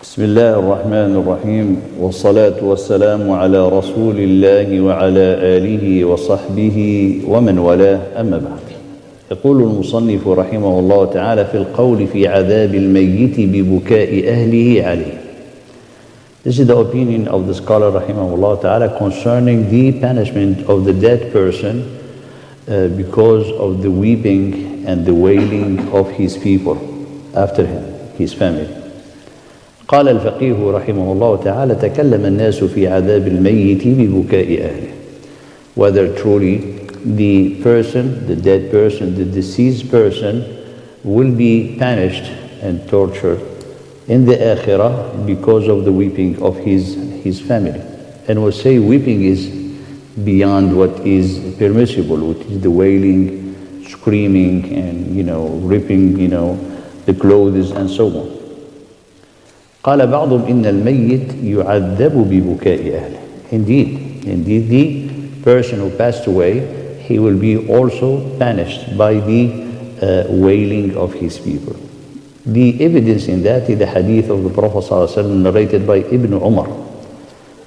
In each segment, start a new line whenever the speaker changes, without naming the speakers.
بسم الله الرحمن الرحيم والصلاة والسلام على رسول الله وعلى آله وصحبه ومن والاه أما بعد. يقول المصنف رحمه الله تعالى في القول في عذاب الميت ببكاء أهله عليه. This is the opinion of the scholar rahimahullah ta'ala concerning the punishment of the dead person because of the weeping and the wailing of his people after him, his family. قال الفقيه رحمه الله تعالى تكلم الناس في عذاب الميت ببكاء أهله. Whether truly the person, the dead person, the deceased person will be punished and tortured in the akhirah because of the weeping of his family. And we'll say weeping is beyond what is permissible, which is the wailing, screaming, and ripping the clothes and so on. قال بعضهم إن الميت يعذب ببكاء أهله. Indeed the person who passed away, he will be also punished by the wailing of his people. The evidence in that is the hadith of the Prophet ﷺ narrated by Ibn Umar,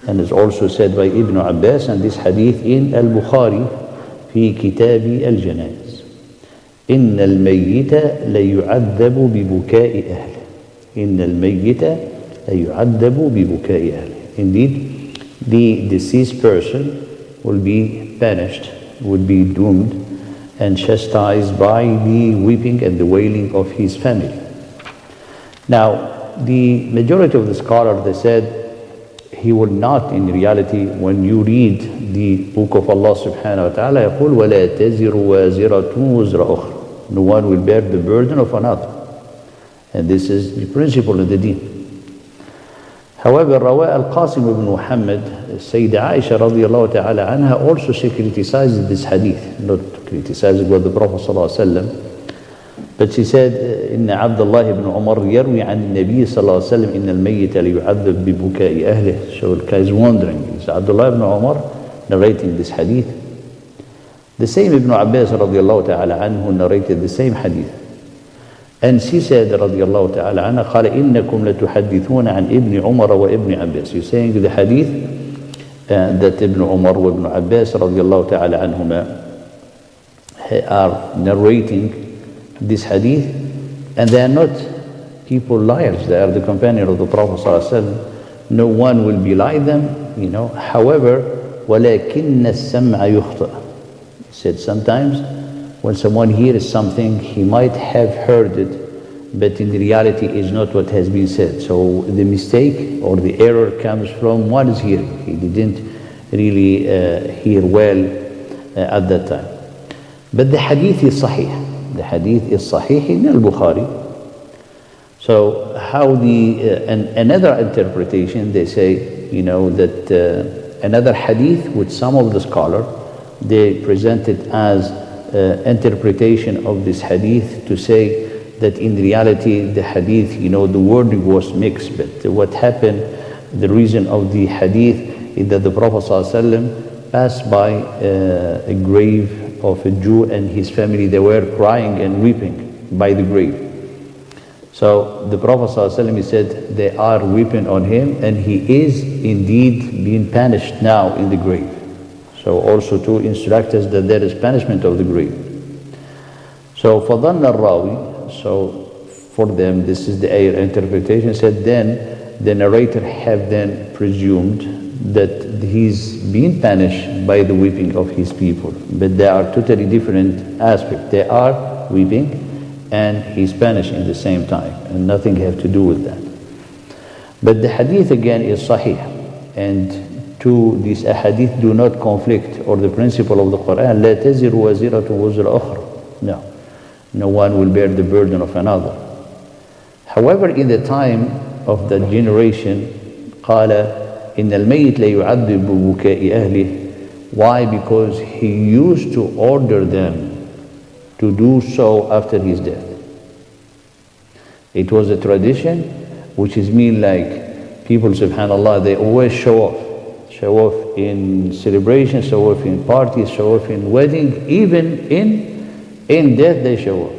and is also said by Ibn Abbas, and this hadith in Al-Bukhari في كتاب الجنائز. إن الميت ليعذب ببكاء أهله. إن الميت ليعذب ببكاء أهله. Indeed, the deceased person will be punished, will be doomed and chastised by the weeping and the wailing of his family. Now, the majority of the scholars, they said he will not, in reality, when you read the book of Allah subhanahu wa ta'ala, يقول ولا تزر وازرة وزر أخرى. No one will bear the burden of another. And this is the principle of the deen. However, Rawa al-Qasim ibn Muhammad, Sayyidah Aisha radiallahu ta'ala anha, also she criticized this hadith, not criticizing what the Prophet sallallahu alaihi wasallam, but she said, إن عبد الله بن عمر يروي عن النبي صلى الله عليه وسلم إن الميت ليعذب ببكاء أهله. So the guy is wondering, is Abdullah ibn Umar narrating this hadith? The same Ibn Abbas radiallahu ta'ala anhu narrated the same hadith. And she said رضي الله تعالى عنها قال إنكم لتحدثون عن ابن عمر وابن عباس. You're saying the hadith that Ibn Umar wa Ibn Abbas رضي الله تعالى عنهما are narrating this hadith, and they are not people liars, they are the companion of the Prophet ﷺ. No one will belie them, However, ولكن السمع يخطئ. He said sometimes when someone hears something, he might have heard it, but in reality is not what has been said. So the mistake or the error comes from what is hearing. He didn't really hear well at that time. But the hadith is sahih. The hadith is sahih in Al-Bukhari. So how another interpretation, they say, that another hadith with some of the scholars, they present it as interpretation of this hadith to say that in reality the hadith, the wording was mixed, but what happened, the reason of the hadith is that the Prophet ﷺ passed by a grave of a Jew and his family. They were crying and weeping by the grave. So the Prophet ﷺ said they are weeping on him, and he is indeed being punished now in the grave. So also to instruct us that there is punishment of the grave. So فَظَنَّ الرَّاوِي, so for them this is the air interpretation, said then the narrator have then presumed that he's being punished by the weeping of his people. But they are totally different aspects. They are weeping and he's punished in the same time, and nothing have to do with that. But the hadith again is sahih, and these ahadith do not conflict, or the principle of the Quran, لا تزر وزرة وزر أخرى. No one will bear the burden of another. However, in the time of the generation, قال إن الميت ليعذب ببكاء أهله. Why? Because he used to order them to do so after his death. It was a tradition, which is mean like people, subhanallah, they always show off in celebration, show off in parties, show off in wedding, even in death they show off.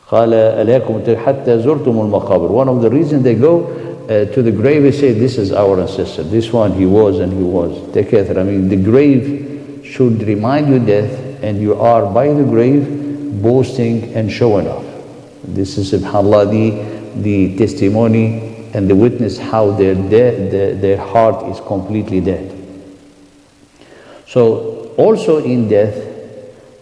قال أليكم حتى زرتم المقابر. One of the reasons they go to the grave, we say, this is our ancestor. This one, he was and he was. Take care. I mean, the grave should remind you death, and you are by the grave boasting and showing off. This is, subhanAllah, the testimony and the witness how their heart is completely dead. So also in death,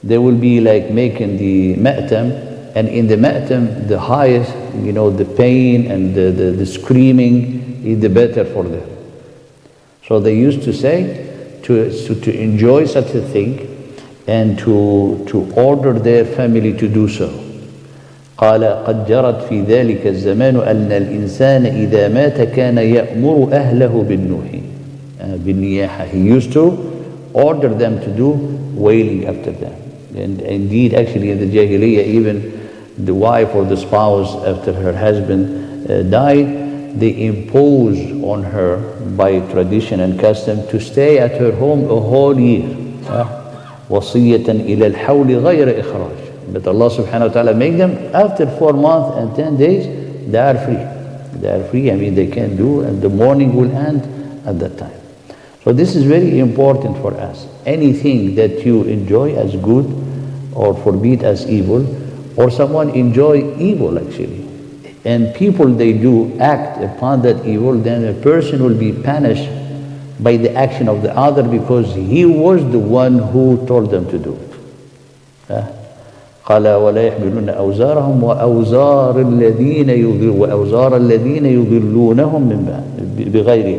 there will be like making the ma'tam, and in the ma'tam, the highest, the pain and the screaming is the better for them. So they used to say to enjoy such a thing and to order their family to do so. قال قد جرت في ذلك الزمان أن الإنسان إذا مات كان يأمر أهله بالنياحة. He used to order them to do wailing after them. And indeed, actually in the Jahiliyyah, even the wife or the spouse, after her husband died, they imposed on her by tradition and custom to stay at her home a whole year. وصية إلى الحول غير إخراج. But Allah subhanahu wa ta'ala make them, after 4 months and 10 days, they are free. They are free, I mean they can do, and the mourning will end at that time. So this is very important for us. Anything that you enjoy as good or forbid as evil, or someone enjoy evil actually, and people they do act upon that evil, then a person will be punished by the action of the other because he was the one who told them to do it. قال ولا يحملون أوزارهم وأوزار الذين يضلونهم من بغير.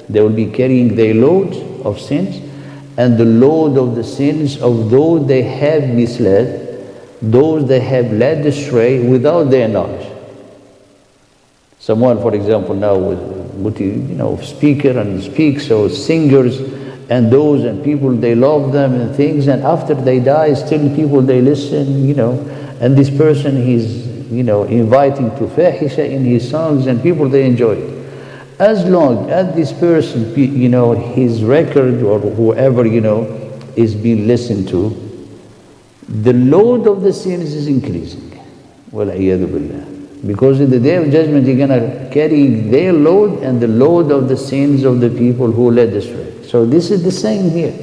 They will be carrying their loads of sins and the load of the sins of those they have misled, those they have led astray without their knowledge. Someone, for example, now with speaker and speaks, or singers and those and people, they love them and things, and after they die, still people they listen, and this person he's inviting to fahisha in his songs, and people they enjoy it. As long as this person, his record or whoever, is being listened to, the load of the sins is increasing. Wal-iyadhu billah. Because in the day of judgment, you're going to carry their load and the load of the sins of the people who led astray. So this is the same here.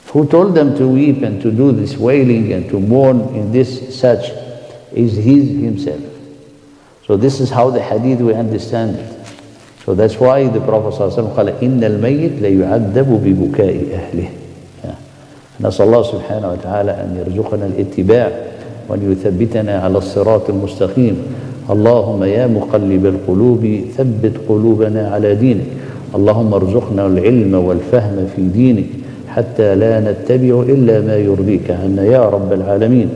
Who told them to weep and to do this wailing and to mourn in this such is himself. So this is how the hadith we understand it. So that's why the Prophet ﷺ قال إن الميت ليعذب ببكاء أهله. نسأل الله سبحانه وتعالى أن يرزقنا الاتباع وأن يثبتنا على الصراط المستقيم. اللهم يا مقلب القلوب ثبت قلوبنا على دينك. اللهم ارزقنا العلم والفهم في دينك حتى لا نتبع إلا ما يرضيك عنا يا رب العالمين.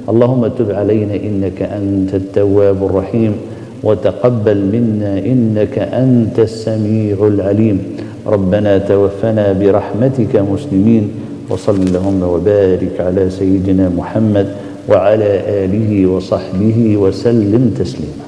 اللهم تب علينا إنك أنت التواب الرحيم وتقبل منا إنك أنت السميع العليم. ربنا توفنا برحمتك مسلمين. وصل اللهم وبارك على سيدنا محمد وعلى آله وصحبه وسلم تسليما.